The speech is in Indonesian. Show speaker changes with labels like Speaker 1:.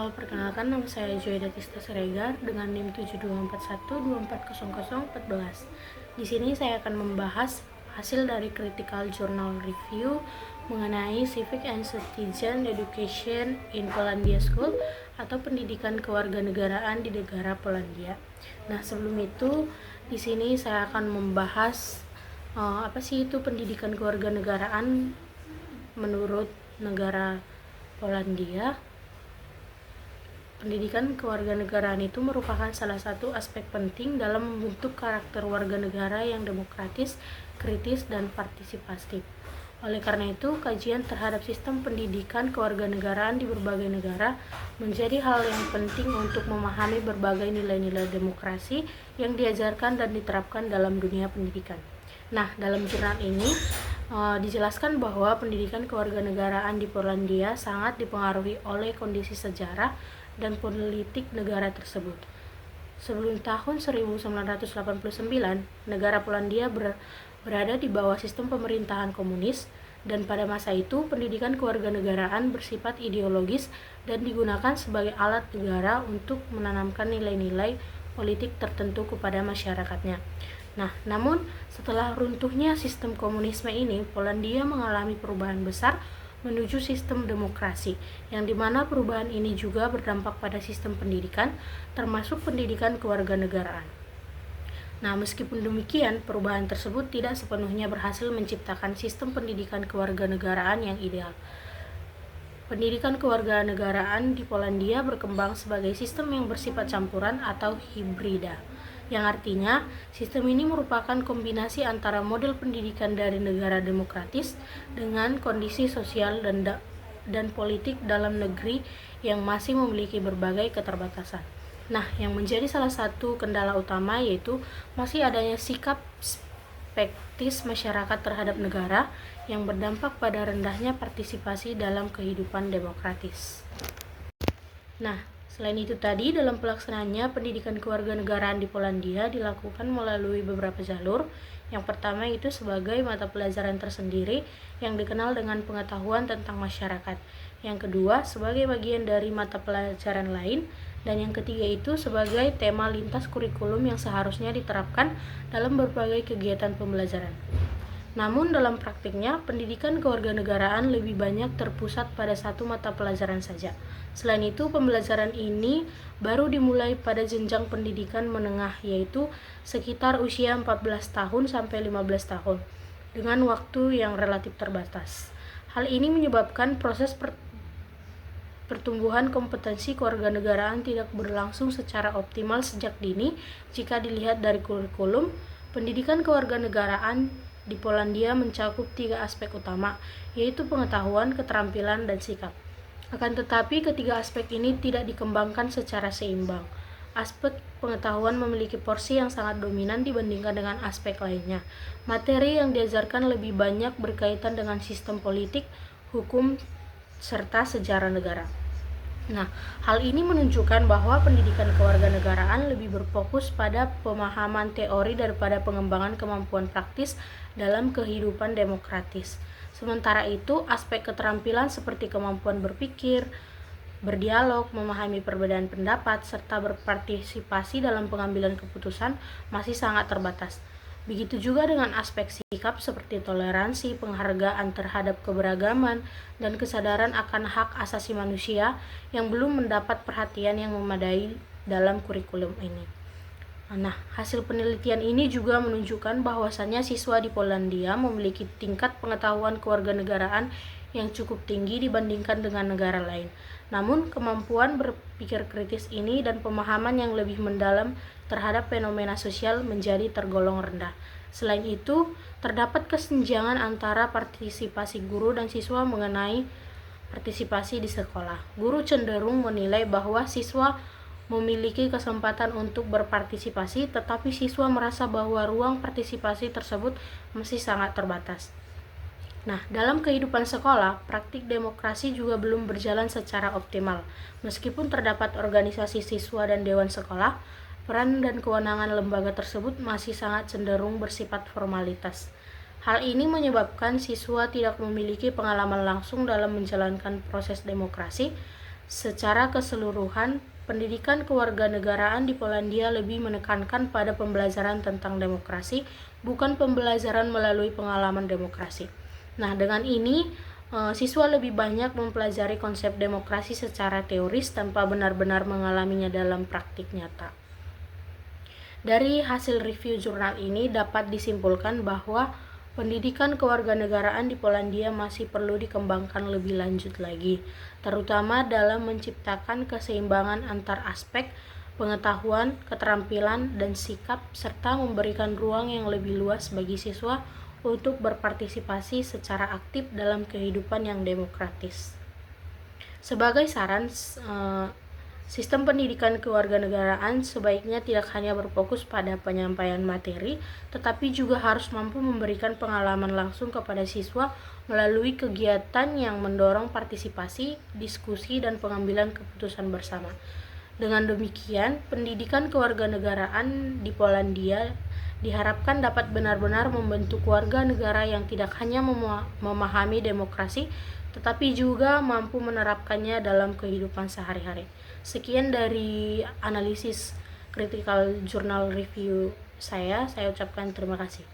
Speaker 1: Perkenalkan, nama saya Joy Datista Siregar dengan NIM 7241240014. Di sini saya akan membahas hasil dari Critical Journal Review mengenai Civic and Citizen Education in Polandia School atau pendidikan kewarganegaraan di negara Polandia. Nah, sebelum itu di sini saya akan membahas apa sih itu pendidikan kewarganegaraan menurut negara Polandia. Pendidikan kewarganegaraan itu merupakan salah satu aspek penting dalam membentuk karakter warga negara yang demokratis, kritis, dan partisipatif. Oleh karena itu, kajian terhadap sistem pendidikan kewarganegaraan di berbagai negara menjadi hal yang penting untuk memahami berbagai nilai-nilai demokrasi yang diajarkan dan diterapkan dalam dunia pendidikan. Nah, dalam jurnal ini dijelaskan bahwa pendidikan kewarganegaraan di Polandia sangat dipengaruhi oleh kondisi sejarah dan politik negara tersebut. Sebelum tahun 1989, negara Polandia berada di bawah sistem pemerintahan komunis, dan pada masa itu pendidikan kewarganegaraan bersifat ideologis dan digunakan sebagai alat negara untuk menanamkan nilai-nilai politik tertentu kepada masyarakatnya. Nah, namun setelah runtuhnya sistem komunisme ini, Polandia mengalami perubahan besar menuju sistem demokrasi, yang dimana perubahan ini juga berdampak pada sistem pendidikan, termasuk pendidikan kewarganegaraan. Nah, meskipun demikian, perubahan tersebut tidak sepenuhnya berhasil menciptakan sistem pendidikan kewarganegaraan yang ideal. Pendidikan kewarganegaraan di Polandia berkembang sebagai sistem yang bersifat campuran atau hibrida, yang artinya sistem ini merupakan kombinasi antara model pendidikan dari negara demokratis dengan kondisi sosial dan politik dalam negeri yang masih memiliki berbagai keterbatasan. Nah, yang menjadi salah satu kendala utama yaitu masih adanya sikap skeptis masyarakat terhadap negara yang berdampak pada rendahnya partisipasi dalam kehidupan demokratis. Nah, selain itu tadi, dalam pelaksanaannya pendidikan kewarganegaraan di Polandia dilakukan melalui beberapa jalur. Yang pertama itu sebagai mata pelajaran tersendiri yang dikenal dengan pengetahuan tentang masyarakat. Yang kedua sebagai bagian dari mata pelajaran lain. Dan yang ketiga itu sebagai tema lintas kurikulum yang seharusnya diterapkan dalam berbagai kegiatan pembelajaran. Namun dalam praktiknya, pendidikan kewarganegaraan lebih banyak terpusat pada satu mata pelajaran saja. Selain itu, pembelajaran ini baru dimulai pada jenjang pendidikan menengah, yaitu sekitar usia 14 tahun sampai 15 tahun, dengan waktu yang relatif terbatas. Hal ini menyebabkan proses pertumbuhan kompetensi kewarganegaraan tidak berlangsung secara optimal sejak dini. Jika dilihat dari kurikulum, pendidikan kewarganegaraan di Polandia mencakup 3 aspek utama, yaitu pengetahuan, keterampilan, dan sikap. Akan tetapi, ketiga aspek ini tidak dikembangkan secara seimbang. Aspek pengetahuan memiliki porsi yang sangat dominan dibandingkan dengan aspek lainnya. Materi yang diajarkan lebih banyak berkaitan dengan sistem politik, hukum, serta sejarah negara. Nah, hal ini menunjukkan bahwa pendidikan kewarganegaraan lebih berfokus pada pemahaman teori daripada pengembangan kemampuan praktis dalam kehidupan demokratis. Sementara itu, aspek keterampilan seperti kemampuan berpikir, berdialog, memahami perbedaan pendapat, serta berpartisipasi dalam pengambilan keputusan masih sangat terbatas. Begitu juga dengan aspek sikap seperti toleransi, penghargaan terhadap keberagaman, dan kesadaran akan hak asasi manusia yang belum mendapat perhatian yang memadai dalam kurikulum ini. Nah, hasil penelitian ini juga menunjukkan bahwasannya siswa di Polandia memiliki tingkat pengetahuan kewarganegaraan yang cukup tinggi dibandingkan dengan negara lain. Namun, kemampuan berpikir kritis ini dan pemahaman yang lebih mendalam terhadap fenomena sosial menjadi tergolong rendah. Selain itu, terdapat kesenjangan antara partisipasi guru dan siswa mengenai partisipasi di sekolah. Guru cenderung menilai bahwa siswa memiliki kesempatan untuk berpartisipasi, tetapi siswa merasa bahwa ruang partisipasi tersebut masih sangat terbatas. Nah, dalam kehidupan sekolah, praktik demokrasi juga belum berjalan secara optimal. Meskipun terdapat organisasi siswa dan dewan sekolah, peran dan kewenangan lembaga tersebut masih sangat cenderung bersifat formalitas. Hal ini menyebabkan siswa tidak memiliki pengalaman langsung dalam menjalankan proses demokrasi, Secara keseluruhan, pendidikan kewarganegaraan di Polandia lebih menekankan pada pembelajaran tentang demokrasi, bukan pembelajaran melalui pengalaman demokrasi. Nah, dengan ini, siswa lebih banyak mempelajari konsep demokrasi secara teoris tanpa benar-benar mengalaminya dalam praktik nyata. Dari hasil review jurnal ini dapat disimpulkan bahwa pendidikan kewarganegaraan di Polandia masih perlu dikembangkan lebih lanjut lagi, terutama dalam menciptakan keseimbangan antar aspek pengetahuan, keterampilan, dan sikap, serta memberikan ruang yang lebih luas bagi siswa untuk berpartisipasi secara aktif dalam kehidupan yang demokratis. Sebagai saran, sistem pendidikan kewarganegaraan sebaiknya tidak hanya berfokus pada penyampaian materi, tetapi juga harus mampu memberikan pengalaman langsung kepada siswa melalui kegiatan yang mendorong partisipasi, diskusi, dan pengambilan keputusan bersama. Dengan demikian, pendidikan kewarganegaraan di Polandia diharapkan dapat benar-benar membentuk warga negara yang tidak hanya memahami demokrasi, tetapi juga mampu menerapkannya dalam kehidupan sehari-hari. Sekian dari analisis critical journal review saya ucapkan terima kasih.